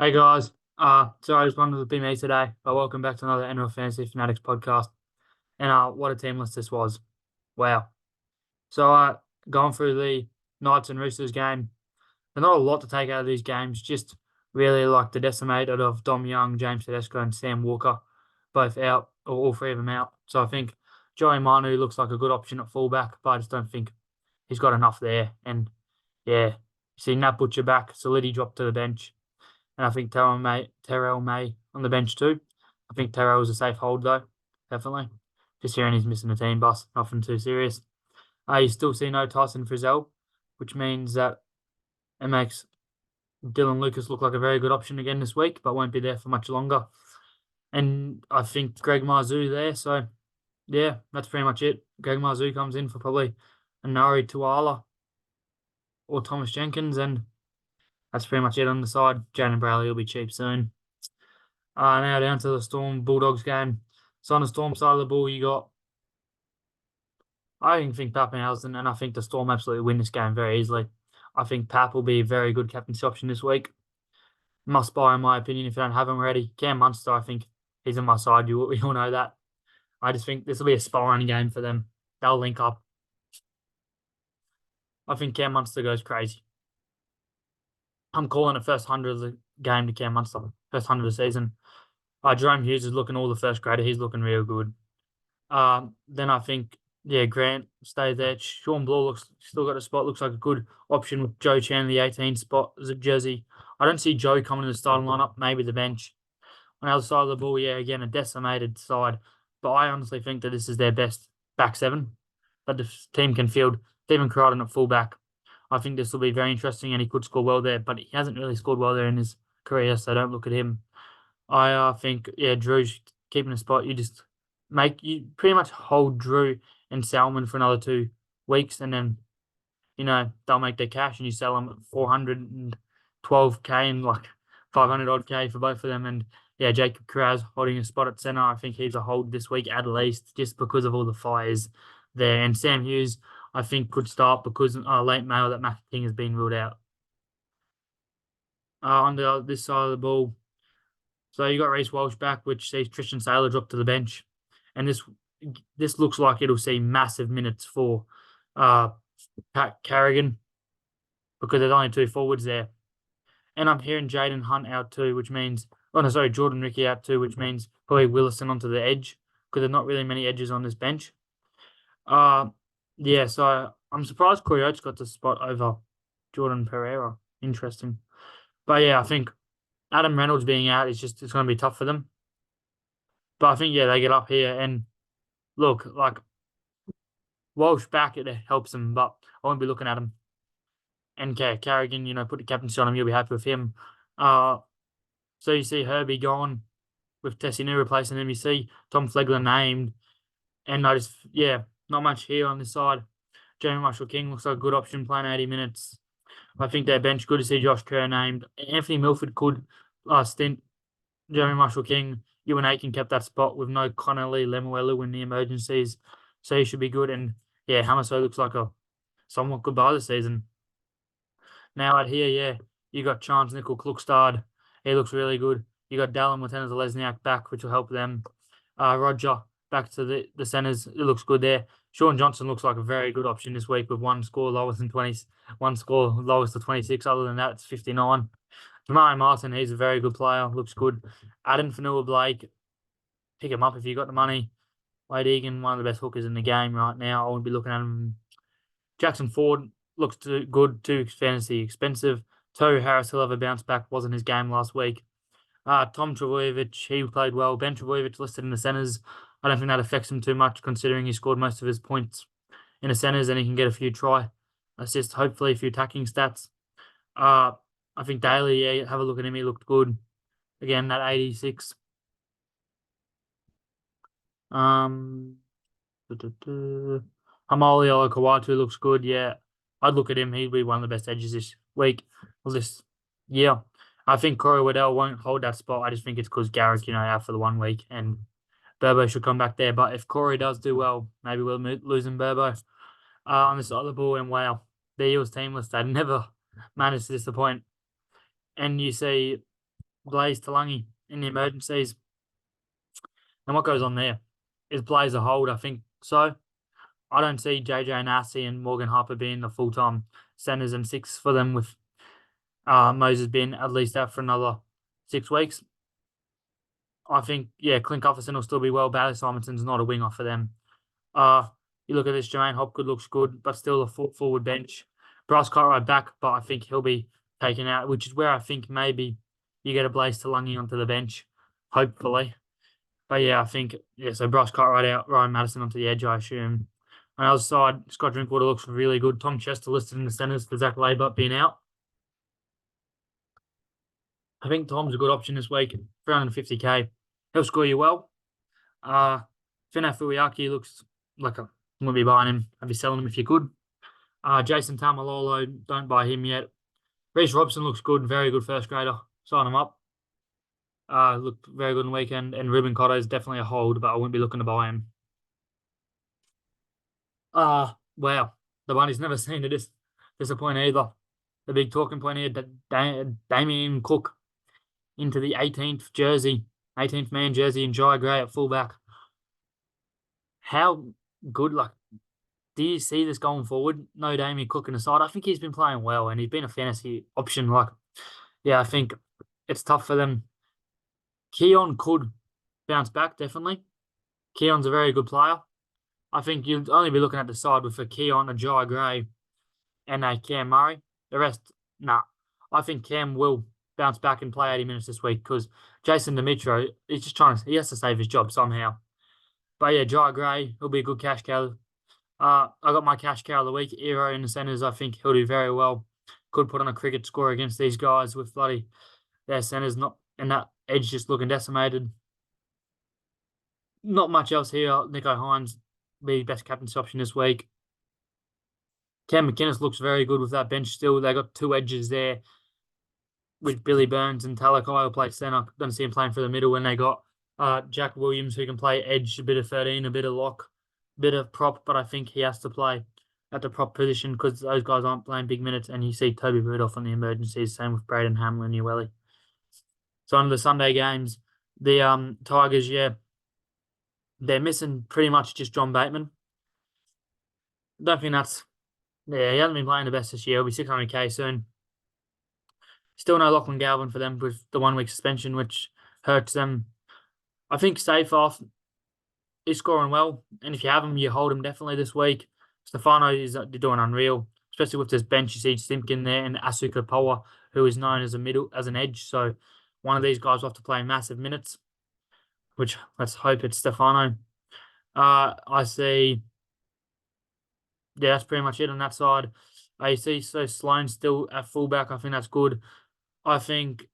Hey guys, sorry, I just wanted to be me today, but welcome back to another NL Fantasy Fanatics podcast. And what a team list this was! Wow. So, going through the Knights and Roosters game, there's not a lot to take out of these games. Just really like the decimated of Dom Young, James Tedesco, and Sam Walker, both out, or all three of them out. So I think Joey Manu looks like a good option at fullback, but I just don't think he's got enough there. And yeah, you see Nat Butcher back, Solidity dropped to the bench. And I think Terrell May on the bench too. I think Terrell's a safe hold though, definitely. Just hearing he's missing the team bus, nothing too serious. You still see no Tyson Frizzell, which means that it makes Dylan Lucas look like a very good option again this week, but won't be there for much longer. And I think Greg Marzoo there. So yeah, that's pretty much it. Greg Marzoo comes in for probably a Nari Tuala or Thomas Jenkins, and that's pretty much it on the side. Jaden Brayley will be cheap soon. Now down to the Storm Bulldogs game. So on the Storm side of the ball, you got I think Pappenhausen, and I think the Storm absolutely win this game very easily. I think Pap will be a very good captaincy option this week. Must buy, in my opinion, if you don't have him already. Cam Munster, I think he's on my side. We all know that. I just think this will be a spine game for them. They'll link up. I think Cam Munster goes crazy. I'm calling the first 100 of the game to Cam Munster. First 100 of the season. Jerome Hughes is looking all the first grader. He's looking real good. Then I think, yeah, Grant stays there. Sean Blue looks still got a spot. Looks like a good option with Joe Chan, the 18 spot jersey. I don't see Joe coming to the starting lineup. Maybe the bench. On the other side of the ball, yeah, again, a decimated side. But I honestly think that this is their best back seven that the team can field. Stephen Crichton at fullback. I think this will be very interesting, and he could score well there, but he hasn't really scored well there in his career, so don't look at him. I think, yeah, Drew's keeping a spot. You pretty much hold Drew and Salmon for another 2 weeks, and then they'll make their cash, and you sell them at 412K and like 500 odd K for both of them. And yeah, Jacob Kraz holding a spot at centre. I think he's a hold this week at least, just because of all the fires there. And Sam Hughes, I think, could start because late mail that Mac King has been ruled out. On this side of the ball, so you got Reece Walsh back, which sees Tristan Saylor drop to the bench, and this looks like it'll see massive minutes for Pat Carrigan because there's only 2 forwards there, and I'm hearing Jaden Hunt out too, which means Jordan Ricky out too, which means probably Willison onto the edge because there's not really many edges on this bench. Yeah, so I'm surprised Corey Oates got the spot over Jordan Pereira. Interesting, but yeah, I think Adam Reynolds being out it's going to be tough for them. But I think, yeah, they get up here and look, like Walsh back, it helps them, but I won't be looking at him. And Carrigan, put the captaincy on him, you'll be happy with him. So you see Herbie gone with Tessie New replacing him. You see Tom Flegler named. And I just, yeah, not much here on this side. Jamie Marshall King looks like a good option playing 80 minutes. I think their bench, good to see Josh Kerr named. Anthony Milford could stint Jeremy Marshall King. Ewan Aiken kept that spot with no Connolly Lemuelu in the emergencies. So he should be good. And yeah, Hamaso looks like a somewhat good buy this season. Now out here, yeah, you got Chance Nickel Klukstad. He looks really good. You got Dallin Lieutenant Lesniak back, which will help them. Roger back to the centres. It looks good there. Sean Johnson looks like a very good option this week with one score lowest than 20, one score lowest to 26. Other than that, it's 59. Jamari Martin, he's a very good player. Looks good. Adam Fanua Blake, pick him up if you got the money. Wade Egan, one of the best hookers in the game right now. I wouldn't be looking at him. Jackson Ford looks too good, too fantasy expensive. Tohu Harris, he'll have a bounce back. Wasn't his game last week. Tom Trebojevic, he played well. Ben Trebojevic listed in the centres. I don't think that affects him too much considering he scored most of his points in the centres and he can get a few try assists, hopefully a few attacking stats. I think Daly, yeah, have a look at him. He looked good. Again, that 86. Hamali Kawatu looks good. Yeah, I'd look at him. He'd be one of the best edges this week or this year. I think Corey Waddell won't hold that spot. I just think it's because Garrick, out for the 1 week and Burbo should come back there. But if Corey does do well, maybe we'll lose him Burbo on this other ball. And wow, the Eels team list, they never managed to disappoint. And you see Blaze Talangi in the emergencies. And what goes on there is Blaze a hold, I think. So I don't see JJ Nassi and Morgan Harper being the full-time centers and six for them with Moses being at least out for another 6 weeks. I think, yeah, Clint Gufferson will still be well. Bailey Simonson's not a winger for them. You look at this, Jermaine Hopgood looks good, but still a forward bench. Bryce Cartwright back, but I think he'll be taken out, which is where I think maybe you get a Blaze Talangi onto the bench, hopefully. But yeah, I think, yeah, so Bryce Cartwright out, Ryan Madison onto the edge, I assume. On the other side, Scott Drinkwater looks really good. Tom Chester listed in the centres for Zach Labour being out. I think Tom's a good option this week, 350k. He'll score you well. Fina Fuiaki looks like I wouldn't be buying him. I'd be selling him if you could. Jason Tamalolo, don't buy him yet. Reece Robson looks good, very good first grader. Sign him up. Looked very good on the weekend. And Ruben Cotto is definitely a hold, but I wouldn't be looking to buy him. Wow. The one he's never seen to disappoint either. The big talking point here, Damien Cook into the 18th jersey, 18th man jersey, and Jai Gray at fullback. How good, do you see this going forward? No Damien Cook in the side. I think he's been playing well and he's been a fantasy option. I think it's tough for them. Keon could bounce back, definitely. Keon's a very good player. I think you'd only be looking at the side with a Keon, a Jai Gray, and a Cam Murray. The rest, nah. I think Cam will bounce back and play 80 minutes this week because Jason Dimitro is just he has to save his job somehow. But yeah, Jai Gray, he'll be a good cash cow. I got my cash cow of the week, Eero in the centres. I think he'll do very well. Could put on a cricket score against these guys with their centres and that edge just looking decimated. Not much else here. Nico Hines be best captaincy option this week. Cam McInnes looks very good with that bench still. They got two edges there with Billy Burns and Talakai will play centre. Don't see him playing for the middle. And they got Jack Williams who can play edge, a bit of 13, a bit of lock, a bit of prop, but I think he has to play at the prop position because those guys aren't playing big minutes. And you see Toby Rudolph on the emergencies, same with Braden Hamill and Ueli. So on the Sunday games, the Tigers, yeah, they're missing pretty much just John Bateman. Don't think that's... Yeah, he hasn't been playing the best this year. He'll be 600k soon. Still no Lachlan Galvin for them with the 1 week suspension, which hurts them. I think Safe-Off is scoring well. And if you have him, you hold him definitely this week. Stefano is doing unreal, especially with this bench. You see Stimkin there and Asuka Poa, who is known as an edge. So one of these guys will have to play massive minutes, which let's hope it's Stefano. I see... Yeah, that's pretty much it on that side. I see Sloan still at fullback. I think that's good. I think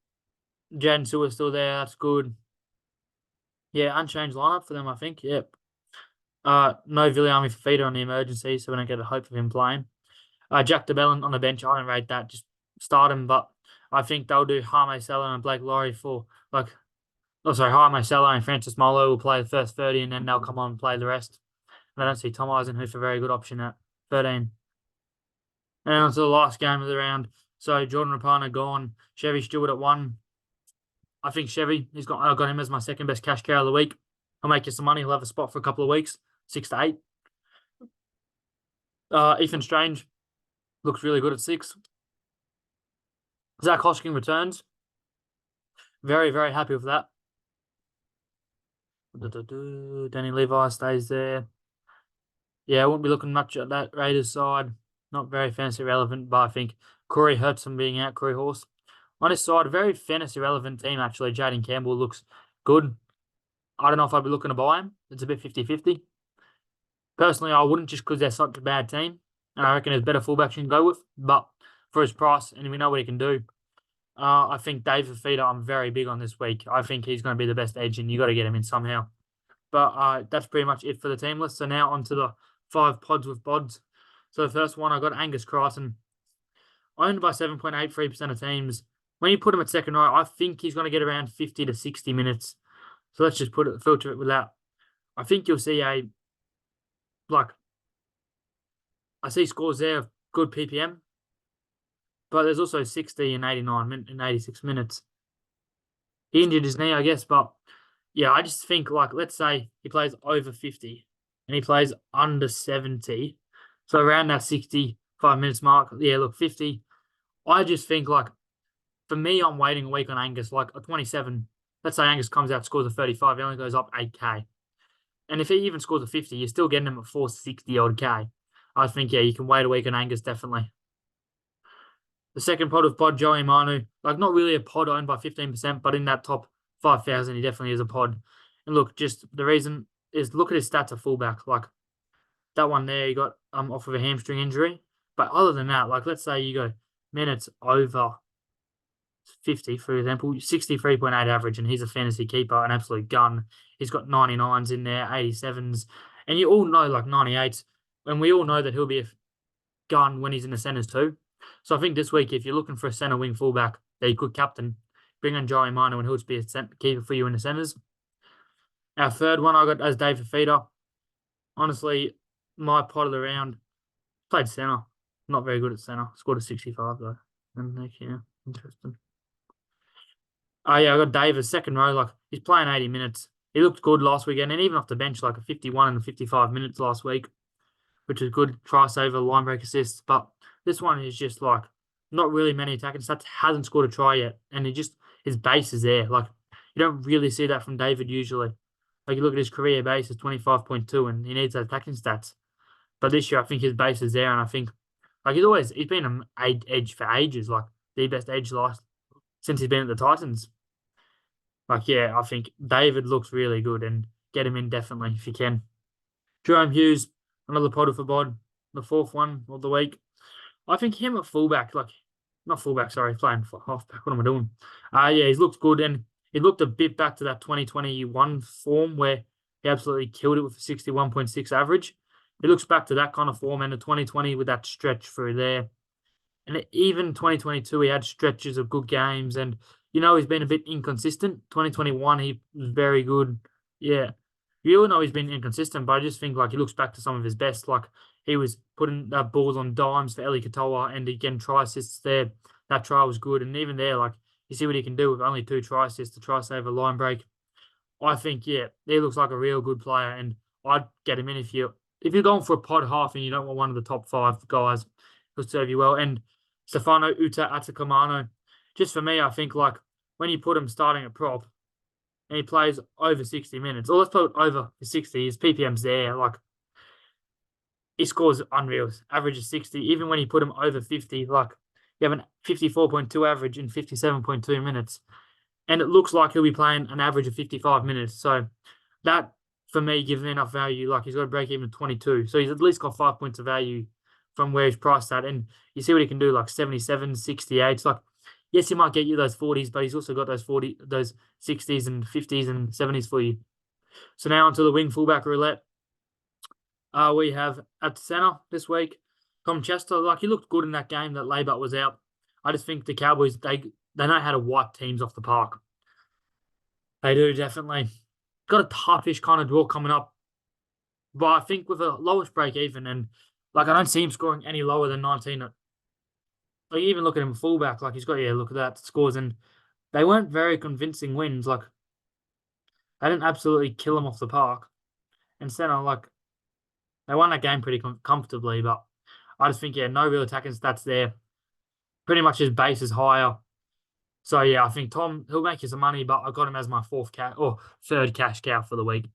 Jaden Sewer's still there. That's good. Yeah, unchanged lineup for them, I think. Yep. No Viliami Fafita on the emergency, so we don't get a hope of him playing. Jack DeBellin on the bench. I don't rate that. Just start him, but I think they'll do Jaime Sella and Blake Laurie for Jaime Sella and Francis Molo will play the first 30 and then they'll come on and play the rest. And I don't see Tom Eisenhuth a very good option at 13. And on to the last game of the round. So Jordan Rapana gone. Chevy Stewart at 1. I think Chevy, I got him as my second best cash cow of the week. He'll make you some money. He'll have a spot for a couple of weeks, 6 to 8. Ethan Strange looks really good at 6. Zach Hosking returns. Very, very happy with that. Danny Levi stays there. Yeah, I wouldn't be looking much at that Raiders side. Not very fantasy relevant, but I think Corey Hurtson being out, Corey Horse. On his side, a very fantasy relevant team, actually. Jaden Campbell looks good. I don't know if I'd be looking to buy him. It's a bit 50-50. Personally, I wouldn't just because they're such a bad team. And I reckon there's better fullbacks you can go with. But for his price, and we know what he can do, I think Dave Fafita, I'm very big on this week. I think he's going to be the best edge, and you got to get him in somehow. But that's pretty much it for the team list. So now on to the 5 pods with BODS. So the first one, I got Angus Crichton, owned by 7.83% of teams. When you put him at second row, I think he's going to get around 50 to 60 minutes. So let's just filter it with that. I think you'll see I see scores there of good PPM, but there's also 60 and 89 and 86 minutes. he injured his knee, I guess. But yeah, I just think like let's say he plays over 50 and he plays under 70, so around that 65 minutes mark. Yeah, look, 50. I just think like for me, I'm waiting a week on Angus, like a 27. Let's say Angus comes out, scores a 35, he only goes up 8K. And if he even scores a 50, you're still getting him at 460 odd K. I think, yeah, you can wait a week on Angus, definitely. The second pod of pod, Joey Manu, like not really a pod owned by 15%, but in that top 5,000, he definitely is a pod. And look, just the reason is look at his stats at fullback. Like that one there, he got off of a hamstring injury. But other than that, like let's say you go minutes over 50, for example, 63.8 average, and he's a fantasy keeper, an absolute gun. He's got 99s in there, 87s, and you all know like 98s, and we all know that he'll be a gun when he's in the centres too. So I think this week, if you're looking for a centre wing fullback that you could captain, bring on Joey Manu and he'll just be a keeper for you in the centres. Our third one I got as David Feeder. Honestly, my pot of the round played centre. Not very good at centre. Scored a 65 though. And yeah, interesting. Oh yeah, I got Davis second row. Like he's playing 80 minutes. He looked good last weekend, and even off the bench, like a 51 and 55 minutes last week, which is good. Try saver, line break assists. But this one is just like not really many attacking stats. Hasn't scored a try yet, and his base is there. Like you don't really see that from David usually. Like you look at his career base is 25.2, and he needs attacking stats. But this year, I think his base is there, and I think like he's been an edge for ages, like the best edge last since he's been at the Titans. Like, yeah, I think David looks really good and get him in definitely if you can. Jerome Hughes, another pod for bod, the fourth one of the week. I think him at fullback, like, not fullback, sorry, playing for halfback. What am I doing? Yeah, he's looked good and he looked a bit back to that 2021 form where he absolutely killed it with a 61.6 average. He looks back to that kind of form and the 2020 with that stretch through there. And even 2022, he had stretches of good games. And, he's been a bit inconsistent. 2021, he was very good. Yeah. You all know he's been inconsistent, but I just think, like, he looks back to some of his best. Like, he was putting balls on dimes for Eli Katoa and again, try assists there. That try was good. And even there, like, you see what he can do with only 2 try assists, to try save a line break. I think, yeah, he looks like a real good player. And I'd get him in if you're going for a pod half and you don't want one of the top 5 guys, he'll serve you well. And Stefano Uta Atakamano. Just for me, I think like when you put him starting at prop and he plays over 60 minutes, or let's put it over 60, his PPM's there. Like he scores unreal, average of 60. Even when you put him over 50, like you have a 54.2 average in 57.2 minutes. And it looks like he'll be playing an average of 55 minutes. So that, for me, gives me enough value. Like he's got to break even at 22. So he's at least got 5 points of value from where he's priced at. And you see what he can do, like 77, 68. Like, yes, he might get you those 40s, but he's also got those 60s and 50s and 70s for you. So now onto the wing fullback roulette. We have at centre this week, Tom Chester. Like he looked good in that game that Laybutt was out. I just think the Cowboys, they know how to wipe teams off the park. They do, definitely. Got a toughish kind of draw coming up. But I think with a lowest break even, and like I don't see him scoring any lower than 19. Like even look at him fullback, like he's got, yeah, look at that scores, and they weren't very convincing wins. Like they didn't absolutely kill him off the park. And center, like they won that game pretty comfortably, but I just think, yeah, no real attacking stats there. Pretty much his base is higher. So yeah, I think Tom, he'll make you some money, but I got him as my third cash cow for the week.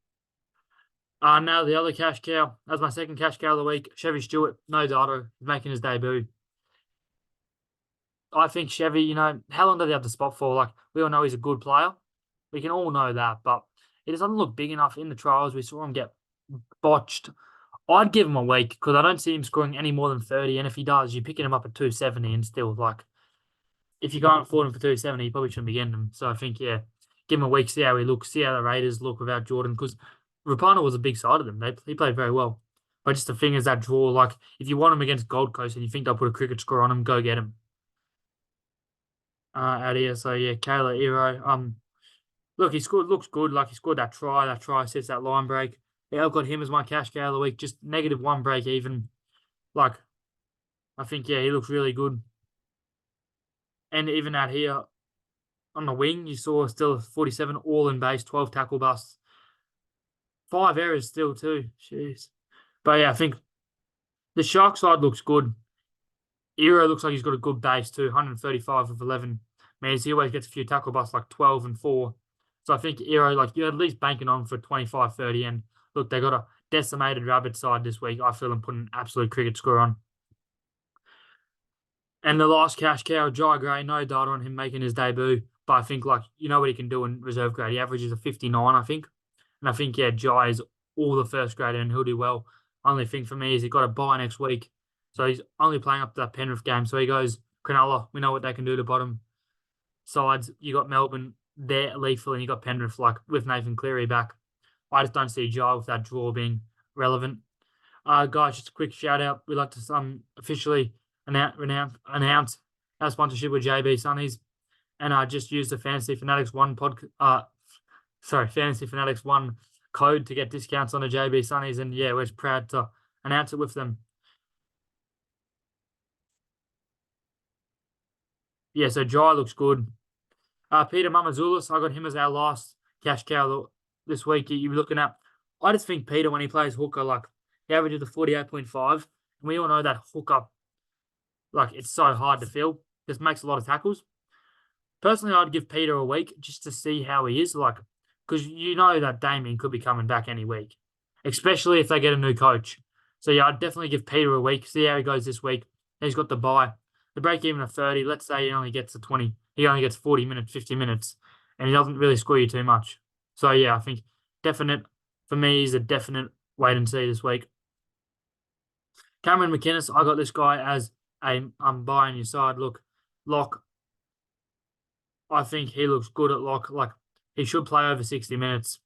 Now the other cash cow, as my second cash cow of the week, Chevy Stewart, no data, making his debut. I think Chevy, how long do they have the spot for? Like, we all know he's a good player. We can all know that, but it doesn't look big enough in the trials. We saw him get botched. I'd give him a week because I don't see him scoring any more than 30. And if he does, you're picking him up at 270 and still, like, if you can't afford him for 270, you probably shouldn't be getting him. So I think, yeah, give him a week, see how he looks, see how the Raiders look without Jordan, because Rapana was a big side of them. He played very well. But just the thing is that draw, like, if you want him against Gold Coast and you think they'll put a cricket score on him, go get him. Out here. So yeah, Kayla Ero. Look, looks good. Like he scored that try sets that line break. Yeah, I've got him as my cash cow of the week. Just -1 break even. Like, I think, yeah, he looks really good. And even out here, on the wing, you saw still 47 all in base, 12 tackle busts, 5 errors still too. Jeez. But yeah, I think the Shark side looks good. Ero looks like he's got a good base too, 135 of 11 means he always gets a few tackle busts like 12 and 4. So I think Ero, like, you're at least banking on for 25, 30. And look, they got a decimated Rabbit side this week. I feel them putting an absolute cricket score on. And the last cash cow, Jai Gray, no data on him making his debut. But I think, like, you know what he can do in reserve grade. He averages a 59, I think. And I think, yeah, Jai is all the first grader and he'll do well. Only thing for me is he got a bye next week. So he's only playing up to that Penrith game. So he goes, Cronulla, we know what they can do to bottom sides. You got Melbourne there lethal and you got Penrith, like, with Nathan Cleary back. I just don't see Jai with that draw being relevant. Guys, just a quick shout out. We'd like to officially announce our sponsorship with JB Sunnies, and I just used the Fantasy Fanatics Fantasy Fanatics 1 code to get discounts on the JB Sunnies, and yeah, we're proud to announce it with them. Yeah, so Jai looks good. Peter Mamazoulis, I got him as our last cash cow this week. You're looking at, I just think Peter, when he plays hooker, like, he averages the 48.5, and we all know that hooker, like, it's so hard to fill. Just makes a lot of tackles. Personally, I'd give Peter a week just to see how he is, like, because you know that Damien could be coming back any week, especially if they get a new coach. So yeah, I'd definitely give Peter a week, see how he goes this week. He's got the bye. The break even of 30, let's say he only gets to 20. He only gets 40 minutes, 50 minutes, and he doesn't really score you too much. So yeah, I think for me, is a definite wait and see this week. Cameron McInnes, I got this guy as I'm buying your side. Look, lock. I think he looks good at lock. Like, he should play over 60 minutes.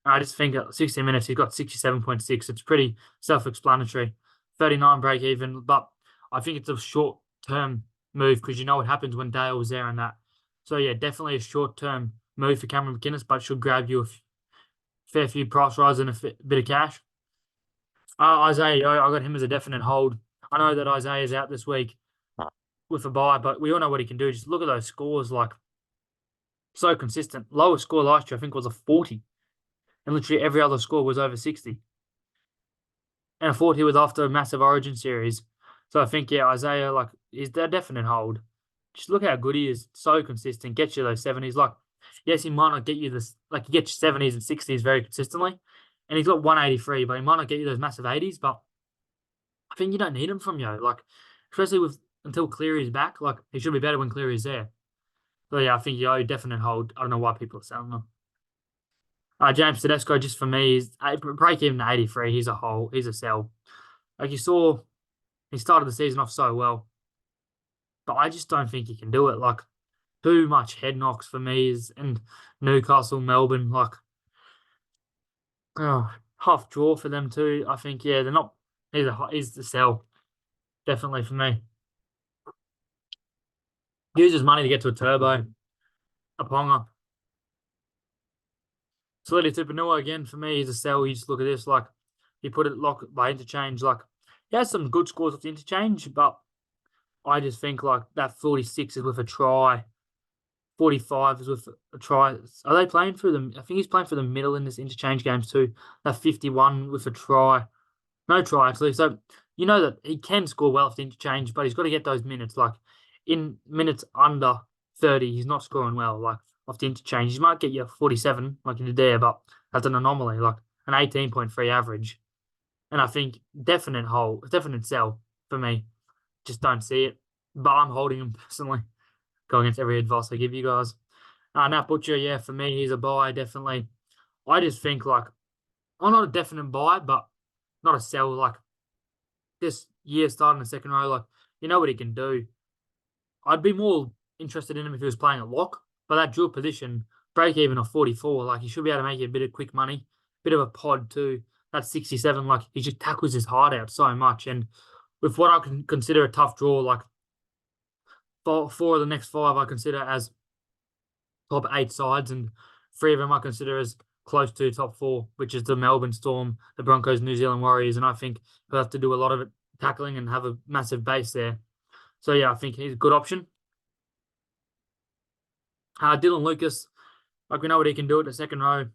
I just think at 60 minutes, he's got 67.6. It's pretty self-explanatory. 39 break even, but I think it's a short-term move because you know what happens when Dale was there and that. So yeah, definitely a short-term move for Cameron McInnes, but should grab you a fair few price rise and a bit of cash. Isaiah, I got him as a definite hold. I know that Isaiah's out this week with a bye, but we all know what he can do. Just look at those scores, like, so consistent. Lowest score last year, I think, was a 40. And literally every other score was over 60. And a 40 was after a massive Origin series. So I think, yeah, Isaiah, like, is a definite hold. Just look how good he is. So consistent. Gets you those 70s. Like, yes, he might not get you this, like, he gets 70s and 60s very consistently. And he's got 183, but he might not get you those massive 80s. But I think you don't need him from you. Like, especially until Cleary's back. Like, he should be better when Cleary's there. So yeah, I think definite hold. I don't know why people are selling them. James Tedesco, just for me, is break even to 83. He's a sell. Like, you saw, he started the season off so well, but I just don't think he can do it. Like, too much head knocks for me and Newcastle, Melbourne, like, half draw for them too. I think, yeah, they're not. He's the sell, definitely for me. Uses money to get to a turbo, a Ponga. Salidi Tupanua, again, for me, he's a sell. You just look at this, like, he put it lock by interchange. Like, he has some good scores off the interchange, but I just think, like, that 46 is with a try. 45 is with a try. Are they playing through them? I think he's playing for the middle in this interchange games too. That 51 with a try. No try, actually. So, you know that he can score well off the interchange, but he's got to get those minutes. Like, in minutes under 30, he's not scoring well. Like, off the interchange, he might get you 47 like he did there, but that's an anomaly, like an 18.3 average. And I think definite sell for me. Just don't see it. But I'm holding him personally. Go against every advice I give you guys. Nat Butcher, yeah, for me, he's a buy, definitely. I just think, like, I'm not a definite buy, but not a sell. Like, this year starting the second row, like, you know what he can do. I'd be more interested in him if he was playing at lock, but that dual position, break even of 44, like, he should be able to make you a bit of quick money, bit of a pod too. That's 67, like, he just tackles his heart out so much. And with what I can consider a tough draw, like, four of the next 5 I consider as top 8 sides, and 3 of them I consider as close to top 4, which is the Melbourne Storm, the Broncos, New Zealand Warriors, and I think he'll have to do a lot of it tackling and have a massive base there. So yeah, I think he's a good option. Dylan Lucas, like we know what he can do at the second row.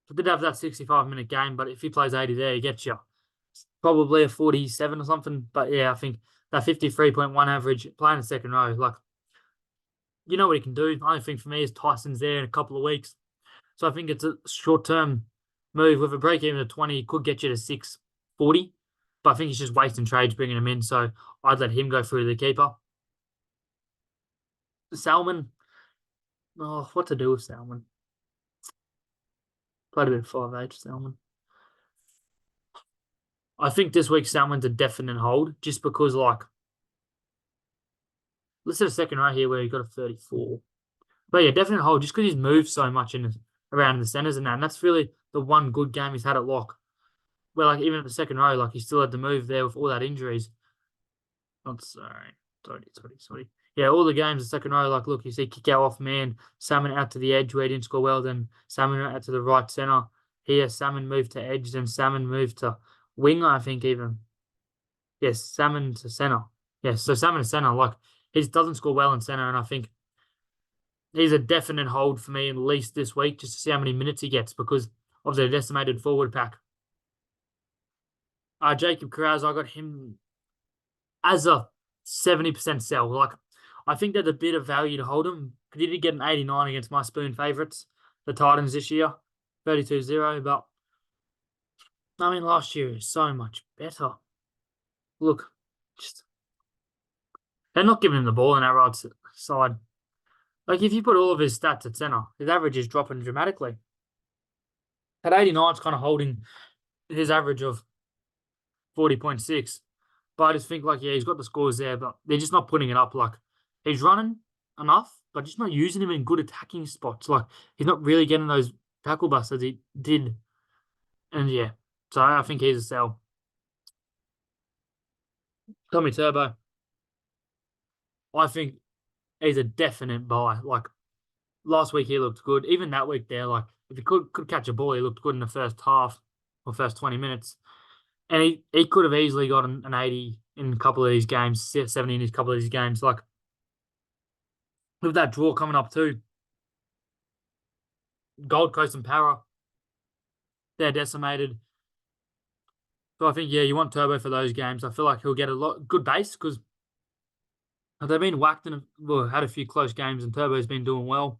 He did have that 65-minute game, but if he plays 80 there, he gets you probably a 47 or something. But yeah, I think that 53.1 average playing the second row, like you know what he can do. The only thing for me is Tyson's there in a couple of weeks. So I think it's a short term move with a break even of 20, could get you to 640. But I think he's just wasting trades bringing him in. So I'd let him go through the keeper. Salmon, oh, what to do with Salmon? Played a bit of 5H Salmon. I think this week Salmon's a definite hold just because, like, let's say the second row here where he got a 34. But yeah, definite hold just because he's moved so much in around the centres and that. And that's really the one good game he's had at lock. Where, like, even at the second row, like, he still had to move there with all that injuries. Not sorry. Sorry. Yeah, all the games the second row, like, look, you see kick out off man, Salmon out to the edge where he didn't score well, then Salmon out to the right centre. Here, Salmon moved to edge, then Salmon moved to winger, I think, even. Yes, Salmon to centre. Yes, so Salmon to centre, like, he doesn't score well in centre, and I think he's a definite hold for me at least this week just to see how many minutes he gets because of the decimated forward pack. Jacob Carraz, I got him as a 70% sell. Like, I think there's a bit of value to hold him because he did get an 89 against my spoon favourites, the Titans this year, 32-0. But, I mean, last year is so much better. Look, just they're not giving him the ball in that right side. Like, if you put all of his stats at centre, his average is dropping dramatically. At 89, it's kind of holding his average of 40.6. But I just think, like, yeah, he's got the scores there, but they're just not putting it up. Like, he's running enough, but just not using him in good attacking spots. Like, he's not really getting those tackle busts as he did. And yeah, so I think he's a sell. Tommy Turbo, I think he's a definite buy. Like, last week he looked good. Even that week there, like, if he could catch a ball, he looked good in the first half or first 20 minutes. And he could have easily got an 80 in a couple of these games, 70 in a couple of these games. Like, with that draw coming up too, Gold Coast and Para, they're decimated. So I think, yeah, you want Turbo for those games. I feel like he'll get a lot good base because they've been whacked and had a few close games and Turbo's been doing well.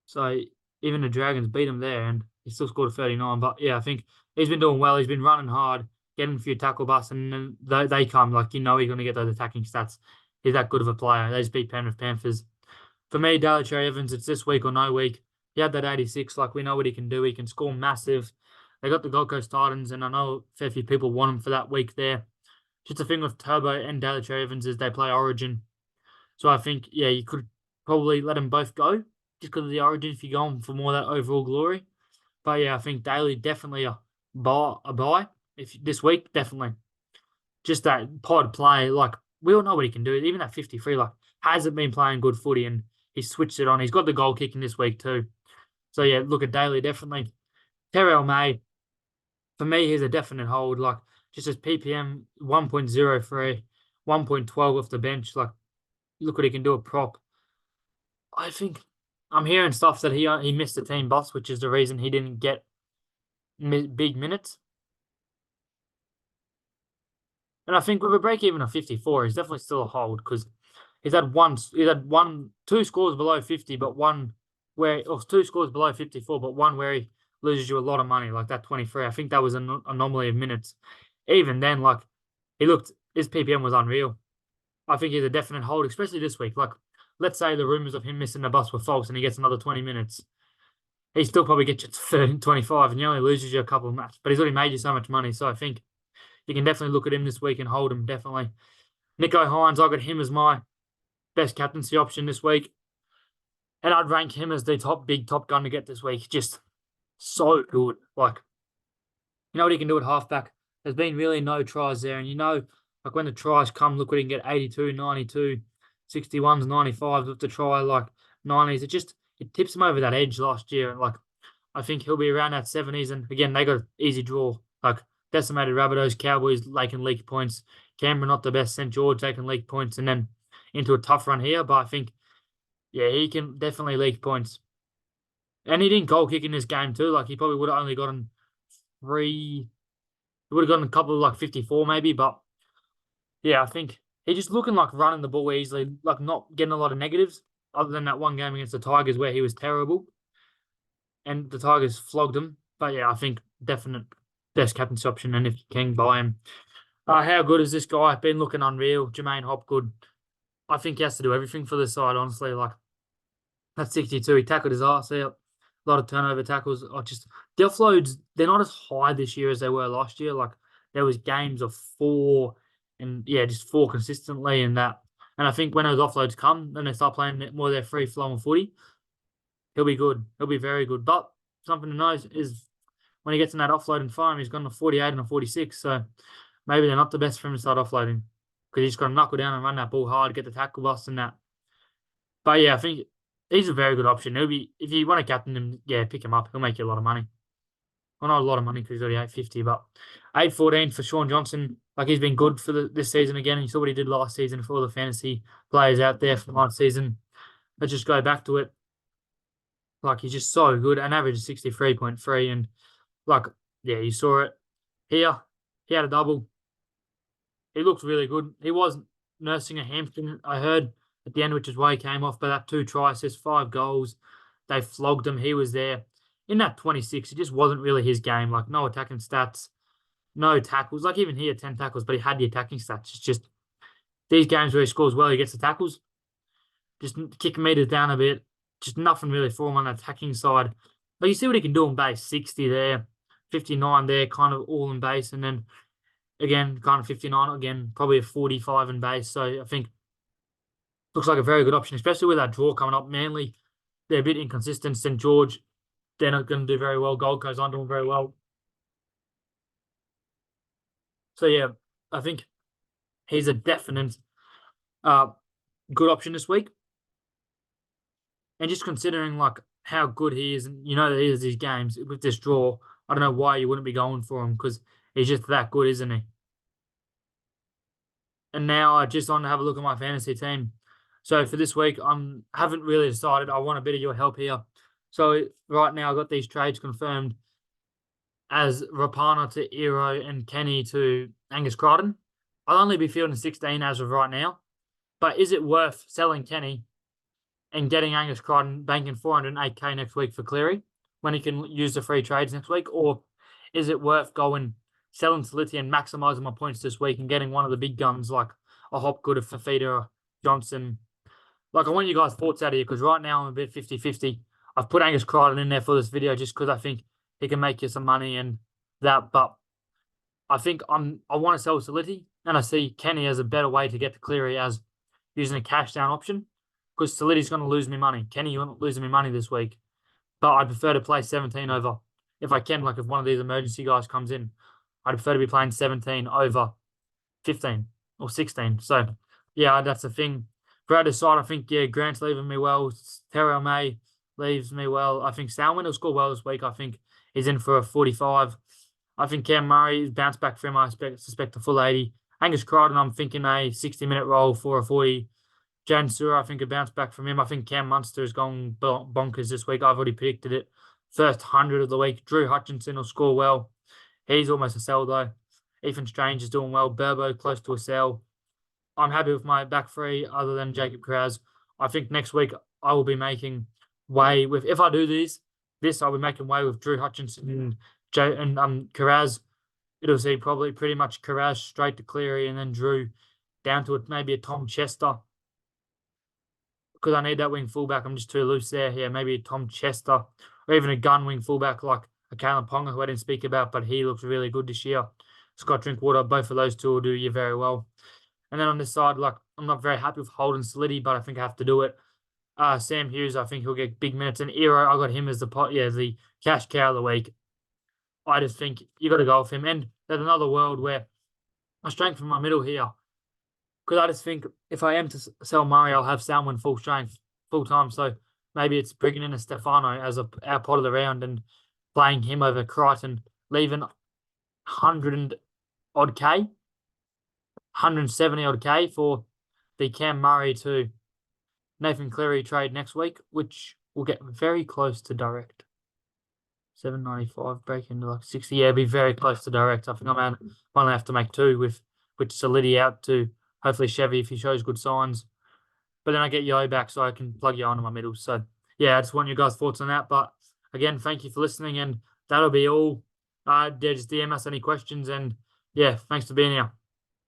So even the Dragons beat him there and he still scored a 39. But yeah, I think he's been doing well. He's been running hard, getting a few tackle busts, and then they come. Like, you know, he's going to get those attacking stats. He's that good of a player. They just beat Penrith Panthers. For me, Daly Cherry Evans, it's this week or no week. He had that 86. Like, we know what he can do. He can score massive. They got the Gold Coast Titans, and I know a fair few people want him for that week there. Just the thing with Turbo and Daly Cherry Evans is they play Origin. So I think, yeah, you could probably let them both go just because of the Origin if you're going for more of that overall glory. But yeah, I think Daly definitely a buy. If this week, definitely. Just that pod play, like, we all know what he can do. Even at 53, like, hasn't been playing good footy and he switched it on. He's got the goal kicking this week too. So yeah, look at Daly definitely. Terrell May, for me, he's a definite hold. Like, just as PPM 1.03, 1.12 off the bench. Like, look what he can do a prop. I think I'm hearing stuff that he missed the team bus, which is the reason he didn't get big minutes. And I think with a break even of 54, he's definitely still a hold because he's had two scores below 50, but one where or two scores below 54, but one where he loses you a lot of money, like that 23. I think that was an anomaly of minutes. Even then, like, his PPM was unreal. I think he's a definite hold, especially this week. Like, let's say the rumors of him missing the bus were false and he gets another 20 minutes. He still probably gets you to 30, 25 and he only loses you a couple of matches. But he's already made you so much money. So I think you can definitely look at him this week and hold him, definitely. Nico Hines, I got him as my best captaincy option this week. And I'd rank him as the big top gun to get this week. Just so good. Like, you know what he can do at halfback? There's been really no tries there. And you know, like, when the tries come, look what he can get 82, 92, 61s, 95s with the try, like 90s. It tips him over that edge last year. And, like, I think he'll be around that 70s. And again, they got an easy draw. Like, decimated Rabbitohs, Cowboys taking league points. Canberra not the best. St. George taking league points. And then into a tough run here. But I think, Yeah, he can definitely leak points. And he didn't goal kick in this game too. Like he probably would have only gotten three. He would have gotten a couple of like 54 maybe, but yeah, I think he just looking like running the ball easily, like not getting a lot of negatives, other than that one game against the Tigers where he was terrible and the Tigers flogged him. But yeah, I think definite best captaincy option, and if you can buy him. How good is this guy? Been looking unreal. Jermaine Hopgood. I think he has to do everything for the side, honestly. Like that's 62. He tackled his ass out. A lot of turnover tackles. I just the offloads, they're not as high this year as they were last year. Like there was games of four and yeah, just four consistently and that. And I think when those offloads come, then they start playing more of their free flowing footy, he'll be good. He'll be very good. But something to note is when he gets in that offloading farm, he's gone a 48 and a 46. So maybe they're not the best for him to start offloading because he's got to knuckle down and run that ball hard, get the tackle bust and that. But yeah, I think he's a very good option. He'll be if you want to captain him, yeah, pick him up. He'll make you a lot of money. Well, not a lot of money because he's already 850, but 814 for Sean Johnson. Like he's been good for this season again. You saw what he did last season for all the fantasy players out there from last season. Let's just go back to it. Like he's just so good. An average of 63.3. And like, yeah, you saw it here. He had a double. He looks really good. He was nursing a hamstring, I heard, at the end, which is why he came off. But that 2 try assists, 5 goals. They flogged him. He was there. In that 26, it just wasn't really his game. Like, no attacking stats, no tackles. Like, even he had 10 tackles, but he had the attacking stats. It's just these games where he scores well, he gets the tackles. Just kicking meters down a bit. Just nothing really for him on the attacking side. But you see what he can do on base. 60 there, 59 there, kind of all in base. And then again, kind of 59 again, probably a 45 in base. So I think looks like a very good option, especially with that draw coming up. Manly, they're a bit inconsistent. St George, they're not going to do very well. Gold Coast aren't doing very well. So yeah, I think he's a definite uh, good option this week. And just considering like how good he is, and you know that he is these games with this draw, I don't know why you wouldn't be going for him because he's just that good, isn't he? And now I just want to have a look at my fantasy team. So for this week, I haven't really decided. I want a bit of your help here. So right now, I got these trades confirmed as Rapana to Ero and Kenny to Angus Crichton. I'll only be fielding 16 as of right now. But is it worth selling Kenny and getting Angus Crichton banking 408k next week for Cleary when he can use the free trades next week? Or is it worth going selling Saliti and maximising my points this week and getting one of the big guns like a Hopgood, a Fafita, Johnson? Like, I want you guys' thoughts out of here because right now I'm a bit 50-50. I've put Angus Crichton in there for this video just because I think he can make you some money and that. But I think I want to sell Saliti and I see Kenny as a better way to get to Cleary as using a cash down option because Saliti's going to lose me money. Kenny won't losing me money this week. But I prefer to play 17 over if I can. Like if one of these emergency guys comes in, I'd prefer to be playing 17 over 15 or 16. So yeah, that's the thing. For other side, I think yeah, Grant's leaving me well. Terrell May leaves me well. I think Salmon will score well this week. I think he's in for a 45. I think Cam Murray bounced back for him. I suspect a full 80. Angus Crichton, I'm thinking a 60-minute roll for a 40. Jan Sura, I think a bounce back from him. I think Cam Munster is going bonkers this week. I've already predicted it. First 100 of the week. Drew Hutchinson will score well. He's almost a sell, though. Ethan Strange is doing well. Burbo close to a sell. I'm happy with my back three other than Jacob Kraz. I think next week I will be making way with, if I do this I'll be making way with Drew Hutchinson and Kraz. It'll see probably pretty much Kraz straight to Cleary and then Drew down to maybe a Tom Chester because I need that wing fullback. I'm just too loose there. Yeah, maybe a Tom Chester or even a gun wing fullback like a Kalen Ponga, who I didn't speak about, but he looks really good this year. Scott Drinkwater, both of those two will do you very well. And then on this side, like I'm not very happy with Holden Slitty, but I think I have to do it. Sam Hughes, I think he'll get big minutes. And Ero, I got him as the cash cow of the week. I just think you got to go with him. And there's another world where I strength from my middle here. Because I just think if I am to sell Murray, I'll have Salmon full strength, full time. So maybe it's bringing in a Stefano as our pot of the round and playing him over Crichton, leaving 100 odd K, 170 odd K for the Cam Murray to Nathan Cleary trade next week, which will get very close to direct. 795 break into like 60. Yeah, it'll be very close to direct. I think I might only have to make two with Solidity out to hopefully Chevy if he shows good signs. But then I get Yo back so I can plug Yo into my middle. So yeah, I just want you guys' thoughts on that. But again, thank you for listening, and that'll be all. Just DM us any questions, and yeah, thanks for being here.